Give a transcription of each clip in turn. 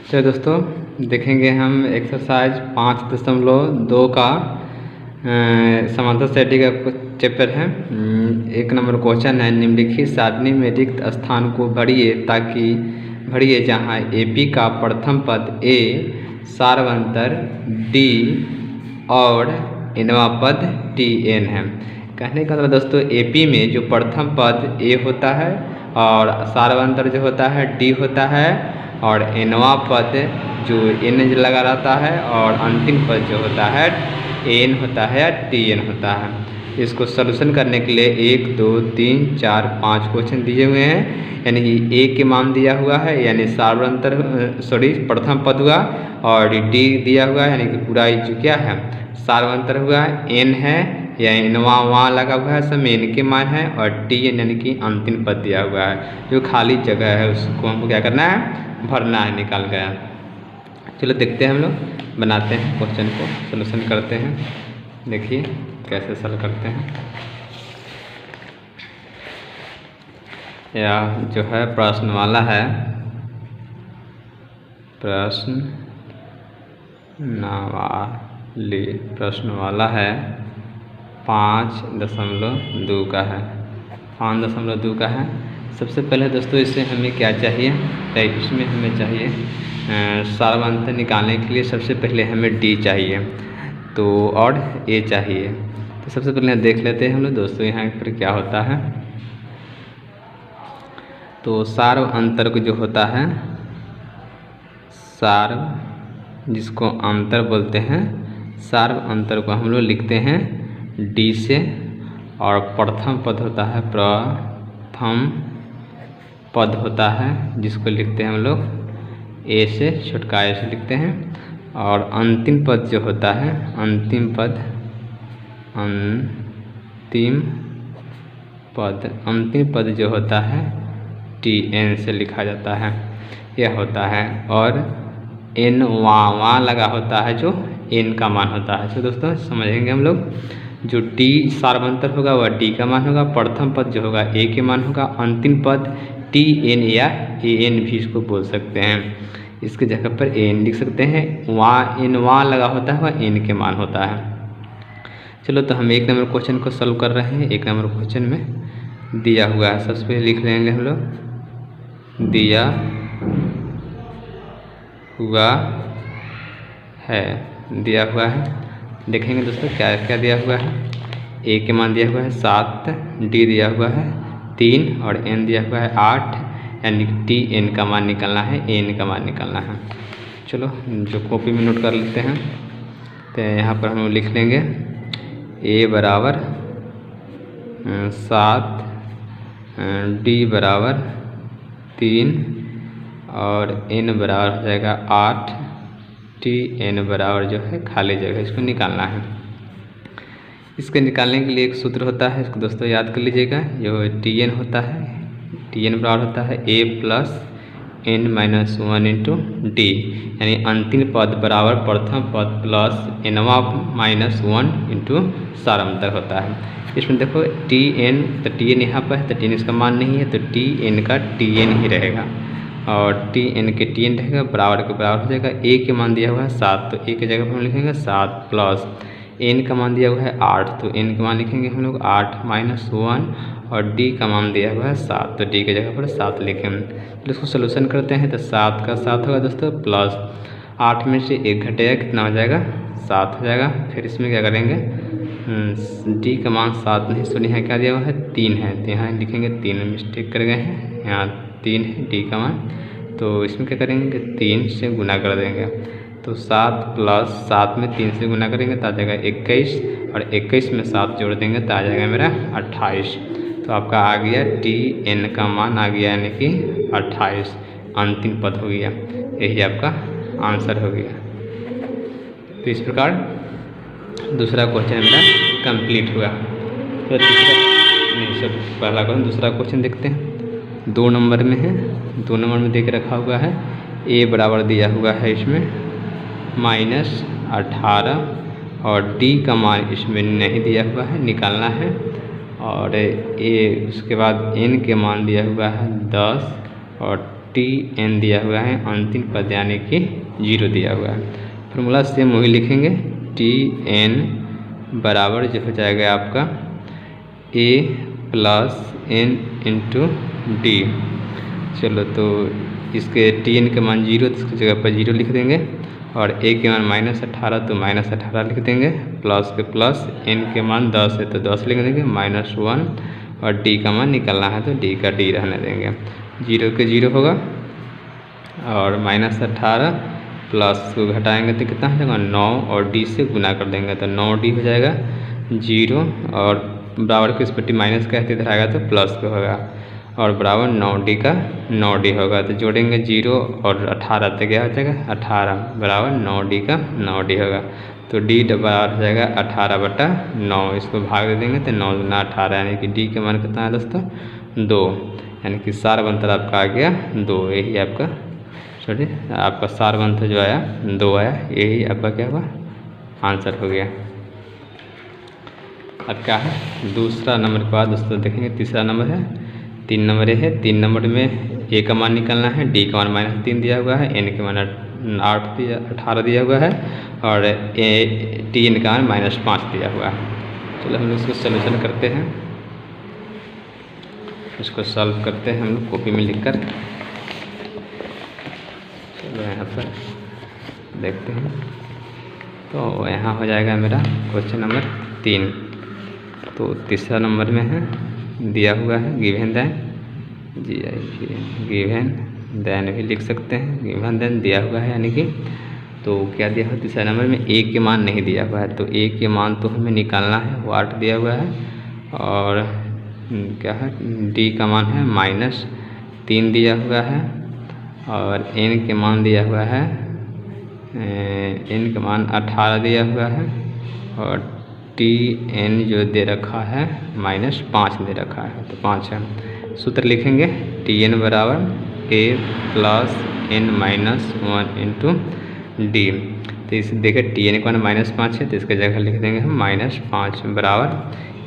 तो दोस्तों देखेंगे हम एक्सरसाइज 5.2 का समांतर सेटिंग का कुछ चैप्टर है। 1 नंबर क्वेश्चन है, निम्नलिखित सारणी में रिक्त स्थान को भरिए जहाँ AP का प्रथम पद A सार्वंतर D और nवां पद TN है। कहने का मतलब दोस्तों AP में जो प्रथम पद A होता है और सार्वंतर जो होता है D होता है और nवां पद जो N लगा रहता है और अंतिम पद जो होता है N होता है या TN होता है। इसको सॉल्यूशन करने के लिए 1 2 3 4 5 क्वेश्चन दिए हुए हैं, यानी कि A के मान दिया हुआ है यानी सार्वंतर प्रथम पद हुआ और D दिया हुआ है यानी कि पूरा जो क्या है सार्वंतर हुआ, N है या nवां वहाँ लगा हुआ है, सब N के मान है और TN यानी कि अंतिम पद दिया हुआ है। जो खाली जगह है उसको हमको क्या करना है, भरना है, निकाल गया। चलो देखते हैं, हम लोग बनाते हैं क्वेश्चन को, सॉल्यूशन करते हैं। देखिए कैसे सॉल्व करते हैं। यह जो है प्रश्न वाला है, प्रश्न वाला है 5.2 का है, 5.2 का है। सबसे पहले दोस्तों इससे हमें क्या चाहिए, तो इसमें हमें चाहिए सार्वंतर निकालने के लिए सबसे पहले हमें D चाहिए तो और A चाहिए। तो सबसे पहले देख लेते हैं हम लोग दोस्तों यहाँ पर क्या होता है। तो सार्वंतर को जो होता है, जिसको अंतर बोलते हैं, सार्वंतर को हम लोग लिखते हैं D से और प्रथम पद होता है जिसको लिखते हैं हम लोग A से, छोटका A से लिखते हैं। और अंतिम पद जो होता है, अंतिम पद जो होता है TN से लिखा जाता है, यह होता है। और N वहाँ लगा होता है जो N का मान होता है। तो दोस्तों समझेंगे हम लोग, जो D सार्वंतर होगा वह D का मान होगा, प्रथम पद जो होगा A के मान होगा, अंतिम पद TN या AN भी इसको बोल सकते हैं। इसके जगह पर AN लिख सकते हैं, वहाँ लगा होता है वह N के मान होता है। चलो तो हम 1 नंबर क्वेश्चन को सॉल्व कर रहे हैं। 1 नंबर क्वेश्चन में दिया हुआ है, सबसे पहले लिख लेंगे हम लोग, दिया हुआ है। देखेंगे दोस्तों क्या क्या दिया हुआ है। A के मान दिया हुआ है 7, D दिया हुआ है 3 और N दिया हुआ है 8, यानी TN का मान निकालना है, N का मान निकालना है। चलो जो कॉपी में नोट कर लेते हैं, तो यहाँ पर हम लिख लेंगे A बराबर 7, D बराबर 3 और N बराबर हो जाएगा 8, TN बराबर जो है खाली जगह, इसको निकालना है। इसके निकालने के लिए एक सूत्र होता है, इसको दोस्तों याद कर लीजिएगा। जो TN होता है, TN बराबर होता है A plus N minus 1 into D, यानी अंतिम पद बराबर प्रथम पद प्लस nवां माइनस 1 इंटू सार्वंतर होता है। इसमें देखो TN, तो TN यहाँ पर है तो TN इसका मान नहीं है, तो TN का TN ही रहेगा और TN के TN रहेगा, बराबर के बराबर हो जाएगा। A के मान दिया हुआ है 7, तो A की जगह पर हम लिखेंगे 7 प्लस N का मान दिया हुआ है 8, तो N का मान लिखेंगे हम लोग 8 माइनस 1 और D का मान दिया हुआ है 7, तो D की जगह पर 7 लिखेंगे। तो इसको सोल्यूशन करते हैं, तो 7 का 7 होगा दोस्तों, प्लस 8 में से 1 घटेगा, कितना हो जाएगा 7 हो जाएगा। फिर इसमें क्या करेंगे, D का मान 7 नहीं, सुनिए यहाँ क्या दिया हुआ है 3 है, तो यहाँ लिखेंगे 3, मिस्टेक कर गए हैं, यहाँ 3 है D का मान, तो इसमें क्या करेंगे 3 से गुना कर देंगे। तो 7 प्लस 7 में 3 से गुना करेंगे तो आ जाएगा 21 और 21 में 7 जोड़ देंगे तो आ जाएगा मेरा 28। तो आपका आ गया TN का मान आ गया, यानी कि 28 अंतिम पद हो गया, यही आपका आंसर हो गया। तो इस प्रकार दूसरा क्वेश्चन मेरा कंप्लीट हुआ। तो पहला क्वेश्चन, दूसरा क्वेश्चन देखते हैं। 2 नंबर में है, 2 नंबर में देख रखा हुआ है A बराबर दिया हुआ है इसमें -18 और D का मान इसमें नहीं दिया हुआ है, निकालना है। और उसके बाद N के मान दिया हुआ है 10 और टी एन दिया हुआ है, अंतिम पद यानी कि 0 दिया हुआ है। फॉर्मूला सेम वही लिखेंगे, टी एन बराबर जो हो जाएगा आपका ए प्लस एन इंटू डी। चलो तो इसके टी एन के मान 0 तो इसकी जगह पर 0 लिख देंगे, और ए के मान -18 तो -18 लिख देंगे, प्लस के प्लस, एन के मान 10 है तो 10 लिख देंगे, -1, और डी का मान निकालना है तो डी का डी रहने देंगे। 0 के 0 होगा, और -18 प्लस को घटाएंगे तो कितना हो जाएगा 9, और डी से गुना कर देंगे तो 9d हो जाएगा 0, और बराबर को इस पट्टी माइनस का इधर आएगा तो प्लस का होगा, और बराबर 9d का 9d होगा। तो जोड़ेंगे 0 और 18 तो क्या हो जाएगा 18 बराबर 9d का 9d होगा। तो d बराबर हो जाएगा 18/9, इसको भाग दे देंगे तो 9 गुना 18, यानी कि d के मान कितना है दोस्तों 2, यानी कि सार अंतर आपका आ गया 2। यही आपका सॉरी आपका सार अंतर जो आया 2 आया, यही आपका क्या हुआ आंसर हो गया। अब क्या है दूसरा नंबर के बाद दोस्तों देखेंगे तीसरा नंबर है 3 नंबर है। 3 नंबर में ए का मान निकालना है, डी का मान -3 दिया हुआ है, एन के मान 18 दिया हुआ है, और टी एन का मान -5 दिया हुआ है। चलो हम लोग इसको सॉल्यूशन करते हैं, इसको सॉल्व करते हैं हम लोग कॉपी में लिखकर। चलो यहाँ पर देखते हैं, तो यहाँ हो जाएगा मेरा क्वेश्चन नंबर 3। तो तीसरा नंबर में है दिया हुआ है गिवन देन, गिवन देन भी लिख सकते हैं, गिवन देन दिया हुआ है यानी कि, तो क्या दिया हुआ तीसरा नंबर में ए के मान नहीं दिया हुआ है, तो ए के मान तो हमें निकालना है, वो 8 दिया हुआ है, और क्या है डी का मान है -3 दिया हुआ है, और एन के मान दिया हुआ है, एन का मान 18 दिया हुआ है, और टी एन जो दे रखा है -5 दे रखा है, तो 5 है। सूत्र लिखेंगे टी एन बराबर ए प्लस एन -1 इंटू डी। तो इसे देखें टी एन का मान -5 है, तो इसके जगह लिख देंगे हम -5 बराबर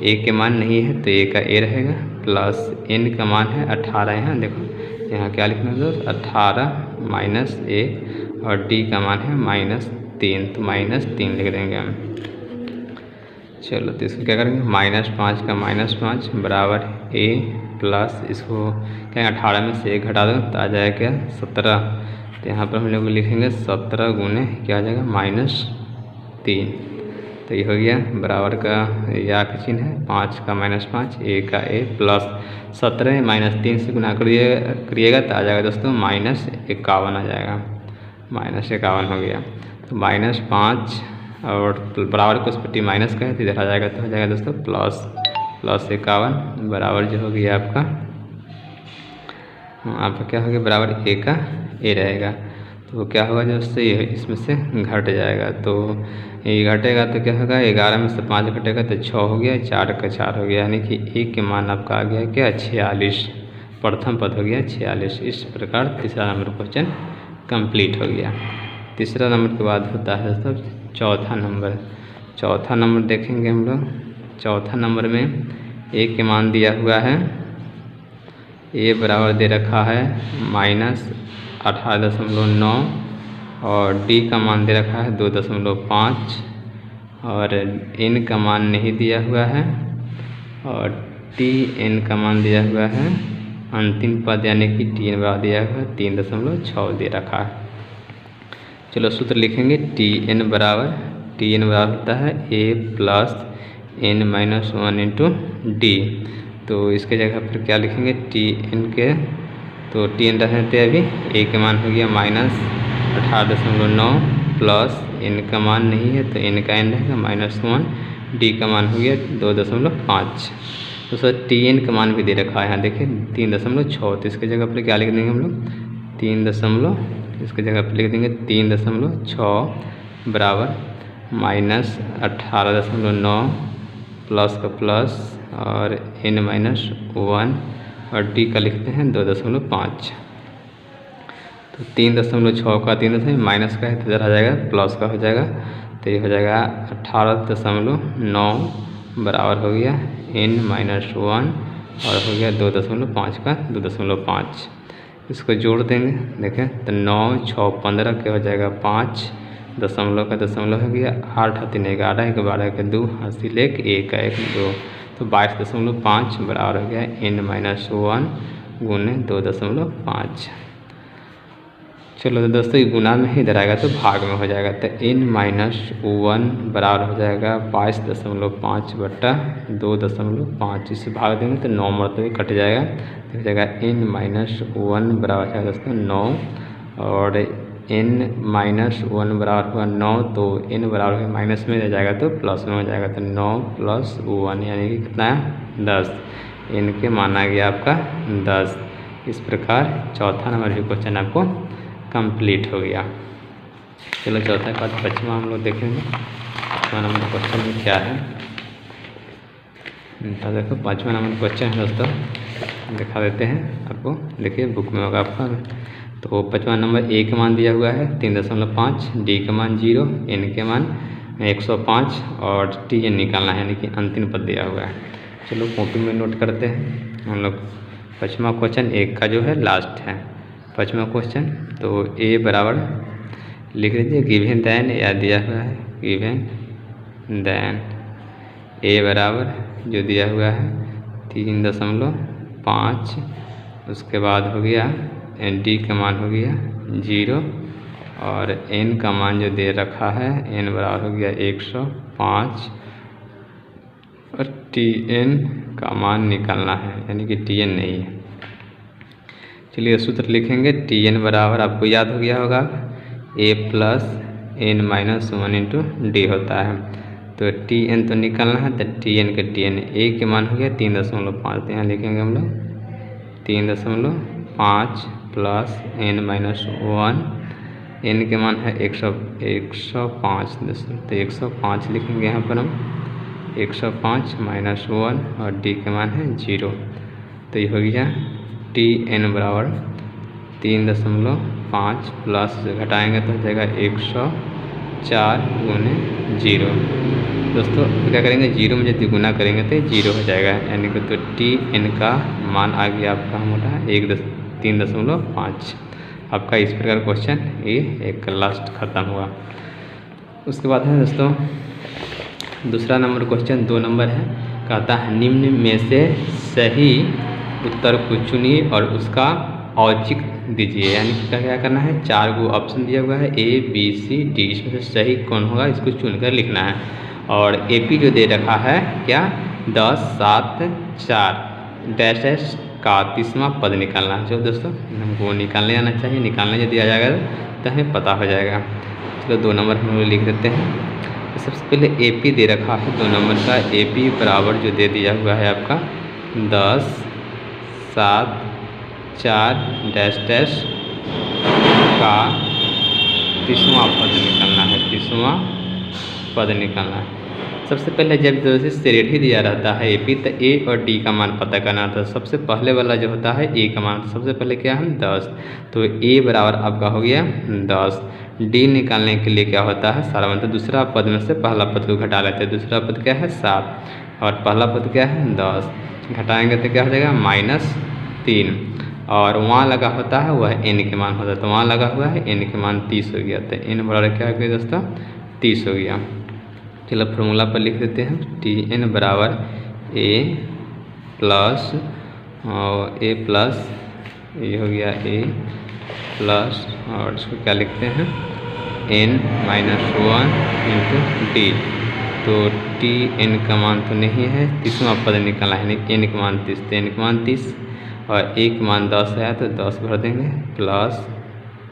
ए के मान नहीं है तो ए का ए रहेगा, प्लस एन का मान है 18, यहाँ देखो यहाँ क्या लिखना है दोस्त 18 -1, और डी का मान है -3 तो -3 लिख देंगे हम। चलो तो इसको क्या करेंगे -5 का -5 बराबर ए प्लस, इसको क्या 18 में से 1 घटा दो तो आ जाएगा क्या 17, तो यहाँ पर हम लोग लिखेंगे 17 गुने क्या आ जाएगा -3, तो ये हो गया बराबर का या का चिन्ह है 5 का -5 ए का ए प्लस 17 -3 से गुना करिएगा तो आ जाएगा दोस्तों -51 आ जाएगा, -51 हो गया। तो -5 और बराबर को उस पट्टी माइनस का है तो इधर आ जाएगा, तो हो जाएगा दोस्तों +51 बराबर जो हो गया आपका क्या हो गया बराबर ए का ए रहेगा। तो क्या होगा दोस्तों ये इसमें से घट जाएगा, तो ये घटेगा तो क्या होगा 11 में से 5 घटेगा तो 6 हो गया, 4 का 4 हो गया, यानी कि ए के मान आपका आ गया क्या 46, प्रथम पद हो गया 46। इस प्रकार तीसरा नंबर क्वेश्चन कंप्लीट हो गया। तीसरा नंबर के बाद होता है दोस्तों चौथा नंबर। चौथा नंबर देखेंगे हम लोग, चौथा नंबर में ए के मान दिया हुआ है, ए बराबर दे रखा है -18.9, और डी का मान दे रखा है 2.5, और एन का मान नहीं दिया हुआ है, और टी एन का मान दिया हुआ है, अंतिम पद यानी कि टी एन बराबर दिया हुआ है 3.6 दे रखा है। चलो सूत्र लिखेंगे टी एन बराबर होता है ए प्लस एन -1 इंटू डी। तो इसके जगह पर क्या लिखेंगे टी एन के, तो टी एन रहते अभी ए के मान हो गया -18.9 प्लस एन का मान नहीं है तो एन का एन रहेगा -1, डी का मान हो गया 2.5। तो सर टी एन का मान भी दे रखा है यहाँ देखिए 3.6, तो इसके जगह पर क्या लिख देंगे हम लोग इसके जगह पर लिख देंगे 3.6 बराबर -18.9 प्लस का प्लस और n -1 और d का लिखते हैं 2.5। तो 3.6 का 3 माइनस का है तो इधर आ जाएगा प्लस का हो जाएगा, तो ये हो जाएगा 18.9 बराबर हो गया n -1 और हो गया 2.5 का 2.5। इसको जोड़ देंगे, देखें तो 9 6 15 क्या हो जाएगा 5 दशमलव का दशमलव हो गया 8 3 11 1 12 के 2 हासिल 1 1 का 1 2 तो 22.5 बराबर हो गया n-1 गुने 2.5। चलो तो दोस्तों ये गुना में ही इधर आएगा तो भाग में हो जाएगा, तो n-1 बराबर हो जाएगा 22.5 बट्टा 2.5। इसे भाग देंगे तो 9 मरतबे कट जाएगा, तो हो जाएगा n-1 बराबर हो जाएगा दोस्तों 9 और n-1 बराबर हुआ 9 तो n बराबर हुआ माइनस में रह जाएगा तो प्लस में हो जाएगा, तो 9 + 1 यानी कि कितना है 10। n के मान आ गया आपका 10। इस प्रकार चौथा नंबर भी क्वेश्चन आपको कंप्लीट हो गया। चलो चौथा के बाद पाँचवा हम लोग देखेंगे पाँचवा नंबर क्वेश्चन में क्या है। तो देखो पाँचवा नंबर क्वेश्चन है दोस्तों, दिखा देते हैं आपको, देखिए बुक में होगा आपका। तो पाँचवा नंबर ए का मान दिया हुआ है 3.5, डी का मान 0, एन के मान 105 और टी एन निकालना है, यानी कि अंतिम पद दिया हुआ है। चलो कॉपी में नोट करते हैं हम लोग। पाँचवा क्वेश्चन एक का जो है लास्ट है पाँचवा क्वेश्चन। तो ए बराबर लिख लीजिए गिवन दैन, या दिया हुआ है गिवन दैन ए बराबर जो दिया हुआ है 3.5, उसके बाद हो गया डी का मान हो गया 0 और एन का मान जो दे रखा है एन बराबर हो गया 105 और टी एन का मान निकालना है, यानी कि टी एन नहीं है। चलिए सूत्र लिखेंगे, टी एन बराबर आपको याद हो गया होगा ए प्लस n-1 इंटू डी होता है। तो टी एन तो निकालना है, तो टी एन के टी एन ए के मान हो गया 3.5, तो यहाँ लिखेंगे हम लोग 3.5 प्लस n-1, एन के मान है 105, तो 105 लिखेंगे यहाँ पर हम 105 - 1 और डी के मान है 0। तो ये हो गया टी एन बराबर 3.5 प्लस घटाएंगे तो हो जाएगा 104 गुने 0। दोस्तों क्या करेंगे 0 में यदि गुना करेंगे तो 0 हो जाएगा, यानी कि तो टी एन का मान आ गया आपका मोटा 3.5। आपका इस प्रकार क्वेश्चन ये एक लास्ट खत्म हुआ। उसके बाद है दोस्तों दूसरा नंबर क्वेश्चन 2 नंबर है, कहता है निम्न में से सही उत्तर को चुनिए और उसका औचित्य दीजिए। यानी कि क्या करना है, 4 गो ऑप्शन दिया हुआ है A B C D, इसमें से सही कौन होगा इसको चुनकर लिखना है। और AP जो दे रखा है क्या 10 7 4 डैश डैश का 30वां पद निकालना है। जो दोस्तों हमको निकालने आना चाहिए, निकालने यदि आ जाएगा तो हमें पता हो जाएगा। चलो 2 नंबर हम लोग लिख देते हैं। तो सबसे पहले AP दे रखा है 2 नंबर का, AP बराबर जो दे दिया हुआ है आपका 10 7 4 डैश डैश का 30वां पद निकालना है, 30वां पद निकालना है। सबसे पहले जब जैसे श्रेणी दिया रहता है AP, तो A और D का मान पता करना था। सबसे पहले वाला जो होता है A का मान, सबसे पहले क्या है 10, तो A बराबर आपका हो गया 10। D निकालने के लिए क्या होता है सारा मतलब दूसरा पद में से पहला पद को घटा लेते हैं। दूसरा पद क्या है 7 और पहला पद क्या है 10, घटाएंगे तो क्या हो जाएगा -3 और वहाँ लगा होता है वह n के मान होता है, तो वहाँ लगा हुआ है n के मान 30 हो गया। तो n बराबर क्या हो गया दोस्तों 30 हो गया। चलो फॉर्मूला पर लिख देते हैं, टी एन बराबर A प्लस A प्लस ये हो गया A प्लस और इसको क्या लिखते हैं n-1 इंटू डी। तो टी एन का मान तो नहीं है, 30वां पद निकाला है, यानी n का मान 30, तो n का मान 30 और a का मान 10 है तो 10 भर देंगे प्लस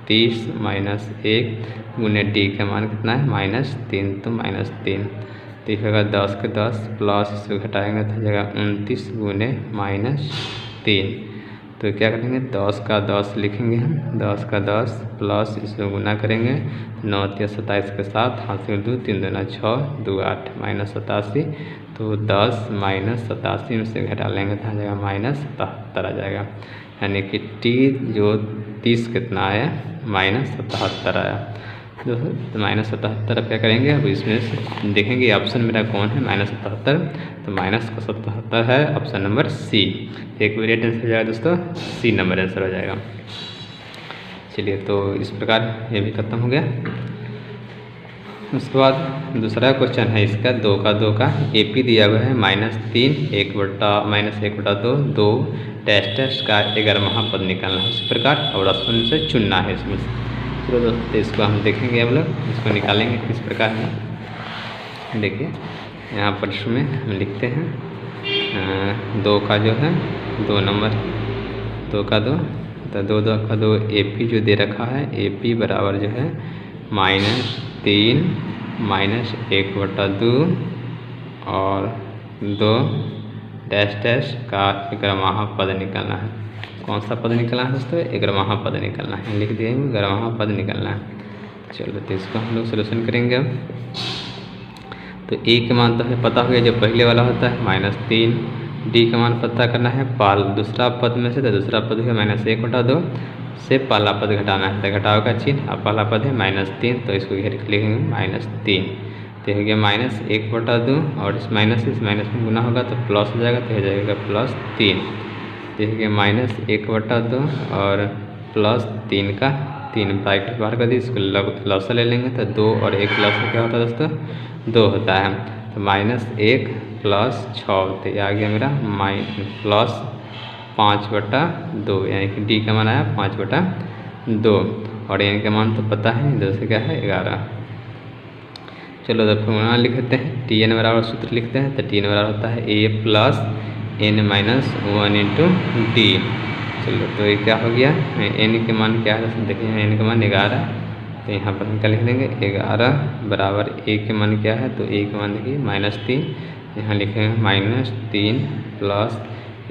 30 - 1 गुने डी का मान कितना है -3, तो -3 तो ये होगा 10 के 10 प्लस इसको घटाएंगे तो हो जाएगा 29 गुने -3। तो क्या करेंगे 10 का 10 लिखेंगे हम, 10 का 10 प्लस इसको गुना करेंगे 9 × 27 के साथ, हाथ से 2 3 दूना 6 2 8 -87। तो 10 - 87 में से घटा लेंगे तो आ जाएगा -77 आ जाएगा, यानी कि टी जो 30 कितना आया -77 आया। दोस्तों तो -77 अब क्या करेंगे, अब इसमें से देखेंगे ऑप्शन मेरा कौन है -77, तो -77 है ऑप्शन नंबर सी। एक वेरिएट आंसर हो जाएगा दोस्तों, सी नंबर आंसर हो जाएगा। चलिए तो इस प्रकार ये भी खत्म हो गया। उसके बाद दूसरा क्वेश्चन है इसका 2 का 2 का AP दिया हुआ है -3 1/-2 2 डैश का 11वां पद निकालना है। इस प्रकार और ऑप्शन से चुनना है इसमें से। चलो दोस्तों इसको हम देखेंगे, हम लोग इसको निकालेंगे किस प्रकार है। देखिए यहाँ पर इसमें हम लिखते हैं 2 का जो है 2 नंबर 2 का 2, तो 2 का 2 AP जो दे रखा है AP बराबर जो है -3 -1/2 और 2 डैश का 11वां पद निकालना है। कौन सा पद निकालना है दोस्तों, 11वां पद निकालना है। लिख दिए 11वां पद निकालना है। चलो तो इसको हम लोग सोल्यूशन करेंगे। अब तो ए के मान तो है पता हो गया, जो पहले वाला होता है -3, डी का मान पता करना है दूसरा पद में से, तो दूसरा पद है -1/2 से पहला पद घटाना है, तो घटाव का चिन्ह, अब पहला पद है -3, तो इसको घेर के लिखेंगे -3, तो हो गया -1/2 और इस माइनस में गुना होगा तो प्लस हो जाएगा, तो हो जाएगा +3, तो हो गया -1/2 और +3 का 3 ब्रैकेट बाहर कर दी, इसको लसा ले लेंगे तो 2 और 1 लसा क्या होता है दोस्तों 2 होता है, तो -1 + 6, तो ये आ गया मेरा +5/2, यानी कि डी का मान आया 5/2 और एन का मान तो पता है दोस्तों क्या है 11। चलो तो फॉर्मूला लिख देते हैं, TN बराबर सूत्र लिखते हैं, तो TN बराबर होता है A + n - 1 × D। चलो तो ये क्या हो गया, n के मान क्या है देखिए, n का मान 11, तो यहाँ पर हम क्या लिख देंगे 11 बराबर A के मान क्या है, तो A के मान देखिए -3, यहाँ लिखेंगे -3 प्लस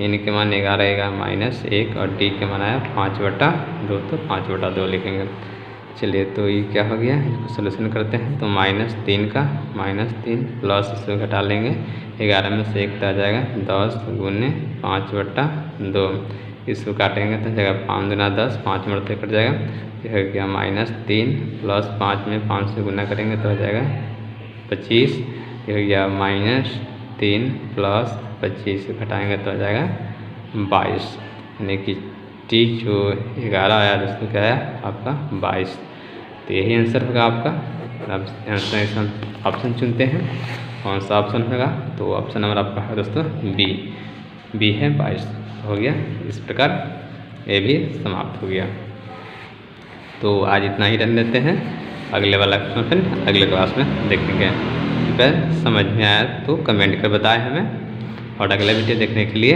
n के मान 11 -1 और D के मान आया 5/2, तो 5/2 लिखेंगे। चलिए तो ये क्या हो गया, इसको सोल्यूशन करते हैं, तो -3 का -3 प्लस इसको घटा लेंगे 11 में से 1 तो आ जाएगा 10 × 5/2, इसको काटेंगे तो जगह 5 × 10 5 मरते कट जाएगा, तो हो गया -3 प्लस 5 में 5 से गुना करेंगे तो हो जाएगा 25, ये हो गया -3 प्लस 25 से घटाएंगे तो हो जाएगा 22, यानी कि टी जो 11 आया दोस्तों क्या आया आपका 22, तो यही आंसर होगा आपका। अब आंसर ऑप्शन चुनते हैं, कौन सा ऑप्शन होगा, तो ऑप्शन नंबर आपका है दोस्तों बी है 22 हो गया। इस प्रकार ये भी समाप्त हो गया। तो आज इतना ही रहने देते हैं, अगले वाला फिर अगले क्लास में देखेंगे। अगर समझ में आया तो कमेंट कर बताएं हमें, और अगला वीडियो देखने के लिए